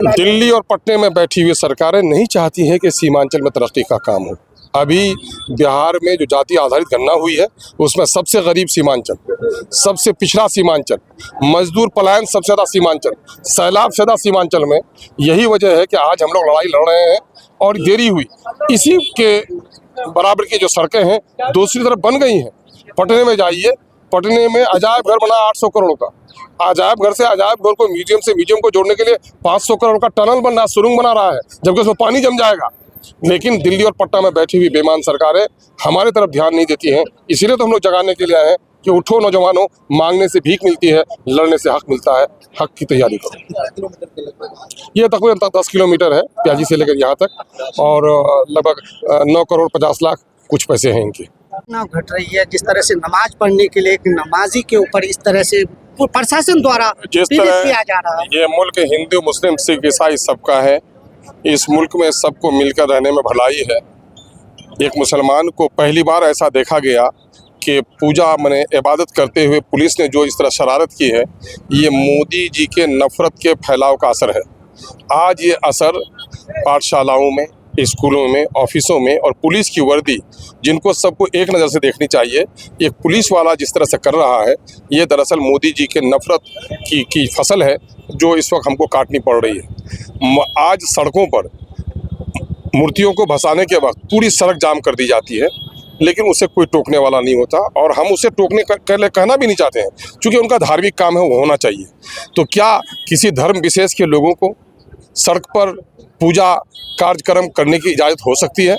दिल्ली और पटने में बैठी हुई सरकारें नहीं चाहती हैं कि सीमांचल में तरक्की का काम हो। अभी बिहार में जो जाति आधारित गणना हुई है उसमें सबसे गरीब सीमांचल, सबसे पिछड़ा सीमांचल, मजदूर पलायन सबसे ज़्यादा सीमांचल, सैलाब से ज़्यादा सीमांचल में। यही वजह है कि आज हम लोग लड़ाई लड़ रहे हैं और देरी हुई। इसी के बराबर की जो सड़कें हैं दूसरी तरफ बन गई हैं। पटने में जाइए, पटने में अजायब घर बना 800 करोड़ का। अजायब घर से अजायब घर को म्यूजियम से म्यूजियम को जोड़ने के लिए 500 करोड़ का टनल बन रहा है, सुरंग बना रहा है, जबकि उसमें पानी जम जाएगा। लेकिन दिल्ली और पटना में बैठी हुई बेईमान सरकारें हमारे तरफ ध्यान नहीं देती हैं। इसीलिए तो हम लोग जगाने के लिए आए हैं कि उठो नौजवानों, मांगने से भीख मिलती है, लड़ने से हक मिलता है। हक की तैयारी करो। ये तकरीबन 10 किलोमीटर है प्याजी से लेकर यहाँ तक, और लगभग 9 करोड़ 50 लाख कुछ पैसे हैं इनके। घटना घट रही है जिस तरह से नमाज पढ़ने के लिए एक नमाजी के ऊपर इस तरह से प्रशासन द्वारा जिस पीड़ित तरह किया जा रहा है। ये मुल्क हिंदू मुस्लिम सिख ईसाई सबका है। इस मुल्क में सबको मिलकर रहने में भलाई है। एक मुसलमान को पहली बार ऐसा देखा गया कि पूजा मने इबादत करते हुए पुलिस ने जो इस तरह शरारत की है, ये मोदी जी के नफरत के फैलाव का असर है। आज ये असर पाठशालाओं में, स्कूलों में, ऑफिसों में, और पुलिस की वर्दी जिनको सबको एक नज़र से देखनी चाहिए, एक पुलिस वाला जिस तरह से कर रहा है, ये दरअसल मोदी जी के नफरत की फसल है जो इस वक्त हमको काटनी पड़ रही है। आज सड़कों पर मूर्तियों को भसाने के वक्त पूरी सड़क जाम कर दी जाती है, लेकिन उसे कोई टोकने वाला नहीं होता, और हम उसे टोकने कहना भी नहीं चाहते हैं, क्योंकि उनका धार्मिक काम है, वो होना चाहिए। तो क्या किसी धर्म विशेष के लोगों को सड़क पर पूजा कार्यक्रम करने की इजाज़त हो सकती है,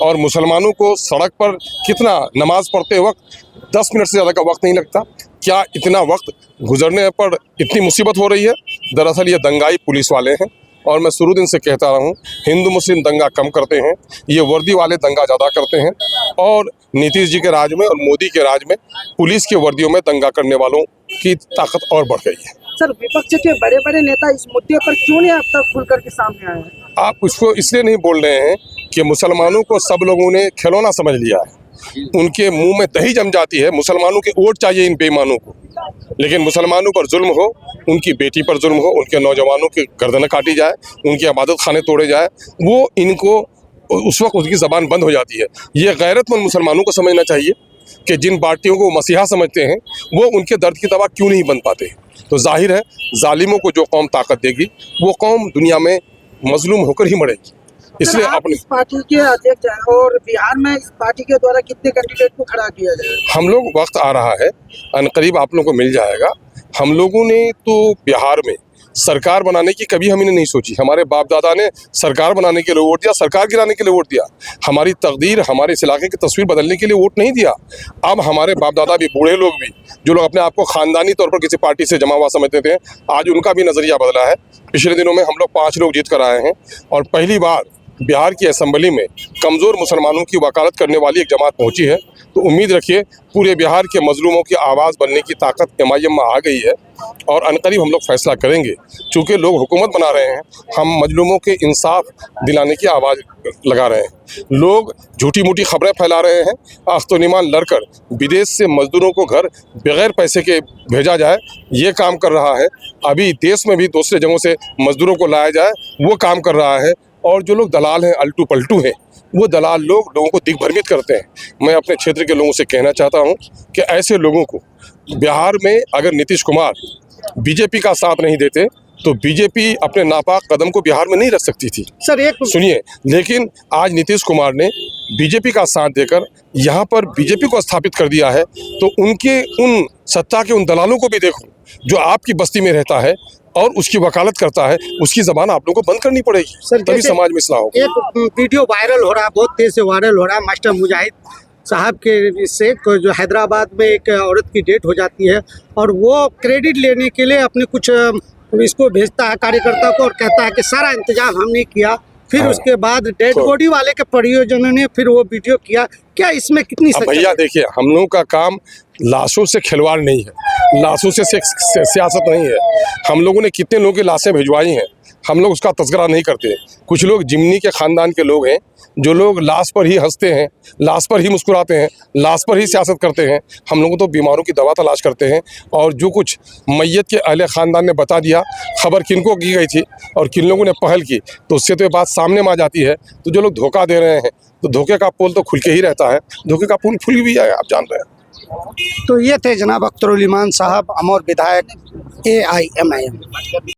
और मुसलमानों को सड़क पर कितना नमाज पढ़ते वक्त 10 मिनट से ज़्यादा का वक्त नहीं लगता? क्या इतना वक्त गुजरने पर इतनी मुसीबत हो रही है? दरअसल ये दंगाई पुलिस वाले हैं, और मैं शुरू दिन से कहता रहा हूँ, हिंदू मुस्लिम दंगा कम करते हैं, ये वर्दी वाले दंगा ज़्यादा करते हैं। और नीतीश जी के राज में और मोदी के राज में पुलिस की वर्दियों में दंगा करने वालों की ताकत और बढ़ गई है। सर, विपक्ष के बड़े बड़े नेता इस मुद्दे पर क्यों नहीं अब तक खुलकर के सामने आए हैं? आप उसको इसलिए नहीं बोल रहे हैं कि मुसलमानों को सब लोगों ने खिलौना समझ लिया है, उनके मुंह में दही जम जाती है। मुसलमानों के वोट चाहिए इन बेईमानों को, लेकिन मुसलमानों पर जुल्म हो, उनकी बेटी पर जुल्म हो, उनके नौजवानों की गर्दन काटी जाए, उनकी इबादत खाने तोड़े जाए, वो इनको उस वक्त उसकी ज़बान बंद हो जाती है। ये गैरतमंद मुसलमानों को समझना चाहिए कि जिन पार्टियों को मसीहा समझते हैं वो उनके दर्द की दवा क्यों नहीं बन पाते। तो जाहिर है जालिमों को जो कौम ताकत देगी वो कौम दुनिया में मजलूम होकर ही मरेगी। इसलिए अपनी पार्टी के अध्यक्ष हैं और बिहार में इस पार्टी के द्वारा कितने कैंडिडेट को खड़ा किया जाए? हम लोग, वक्त आ रहा है, अनकरीब आप लोगों को मिल जाएगा। हम लोगों ने तो बिहार में सरकार बनाने की कभी हमने नहीं सोची। हमारे बाप दादा ने सरकार बनाने के लिए वोट दिया, सरकार गिराने के लिए वोट दिया। हमारी तकदीर, हमारे इस इलाके की तस्वीर बदलने के लिए वोट नहीं दिया। अब हमारे बाप दादा भी, बूढ़े लोग भी, जो लोग अपने आप को ख़ानदानी तौर पर किसी पार्टी से जमा हुआ समझते थे, आज उनका भी नज़रिया बदला है। पिछले दिनों में हम लोग 5 लोग जीत कर आए हैं, और पहली बार बिहार की असम्बली में कमज़ोर मुसलमानों की वकालत करने वाली एक जमात पहुंची है। तो उम्मीद रखिए पूरे बिहार के मजलूमों की आवाज़ बनने की ताकत MIM में आ गई है, और अनकरीब हम लोग फैसला करेंगे। चूँकि लोग हुकूमत बना रहे हैं, हम मजलूमों के इंसाफ दिलाने की आवाज़ लगा रहे हैं। लोग झूठी मूठी खबरें फैला रहे हैं, आख्तोनीमान लड़कर विदेश से मजदूरों को घर बगैर पैसे के भेजा जाए, ये काम कर रहा है। अभी देश में भी दूसरे जगहों से मजदूरों को लाया जाए, वो काम कर रहा है। और जो लोग दलाल हैं, अल्टू पल्टू हैं, वो दलाल लोगों को दिग्भ्रमित करते हैं। मैं अपने क्षेत्र के लोगों से कहना चाहता हूं कि ऐसे लोगों को बिहार में, अगर नीतीश कुमार बीजेपी का साथ नहीं देते तो बीजेपी अपने नापाक कदम को बिहार में नहीं रख सकती थी। सर, एक सुनिए, लेकिन आज नीतीश कुमार ने बीजेपी का साथ देकर यहाँ पर बीजेपी को स्थापित कर दिया है। तो उनके उन सत्ता के उन दलालों को भी देखो जो आपकी बस्ती में रहता है और उसकी वकालत करता है, उसकी ज़बान आप लोगों को बंद करनी पड़ेगी, तभी समाज में इस्लाह होगा। एक वीडियो वायरल हो रहा है, बहुत तेज से वायरल हो रहा है, मास्टर मुजाहिद साहब के से जो हैदराबाद में एक औरत की डेथ हो जाती है, और वो क्रेडिट लेने के लिए अपने कुछ इसको भेजता है कार्यकर्ता को, और कहता है कि सारा इंतजाम हमने किया। फिर उसके बाद डेड बॉडी वाले के परिजनों ने फिर वो वीडियो किया। क्या इसमें कितनी सच्चाई? भैया देखिए, हम लोगों का काम लाशों से खिलवाड़ नहीं है, लाशों से सियासत नहीं है। हम लोगों ने कितने लोगों की लाशें भिजवाई हैं, हम लोग उसका तस्करा नहीं करते। कुछ लोग जिमनी के ख़ानदान के लोग हैं जो लोग लाश पर ही हंसते हैं, लाश पर ही मुस्कुराते हैं, लाश पर ही सियासत करते हैं। हम लोग तो बीमारों की दवा तलाश करते हैं। और जो कुछ मैयत के अहले ख़ानदान ने बता दिया, खबर किनको की गई थी और किन लोगों ने पहल की, तो उससे तो ये बात सामने में आ जाती है। तो जो लोग धोखा दे रहे हैं, तो धोखे का पोल तो खुल के ही रहता है, धोखे का पोल खुल भी जाएगा, आप जान रहे हैं। तो ये थे जनाब अख्तरुल ईमान साहब, अमर विधायक AIMIM।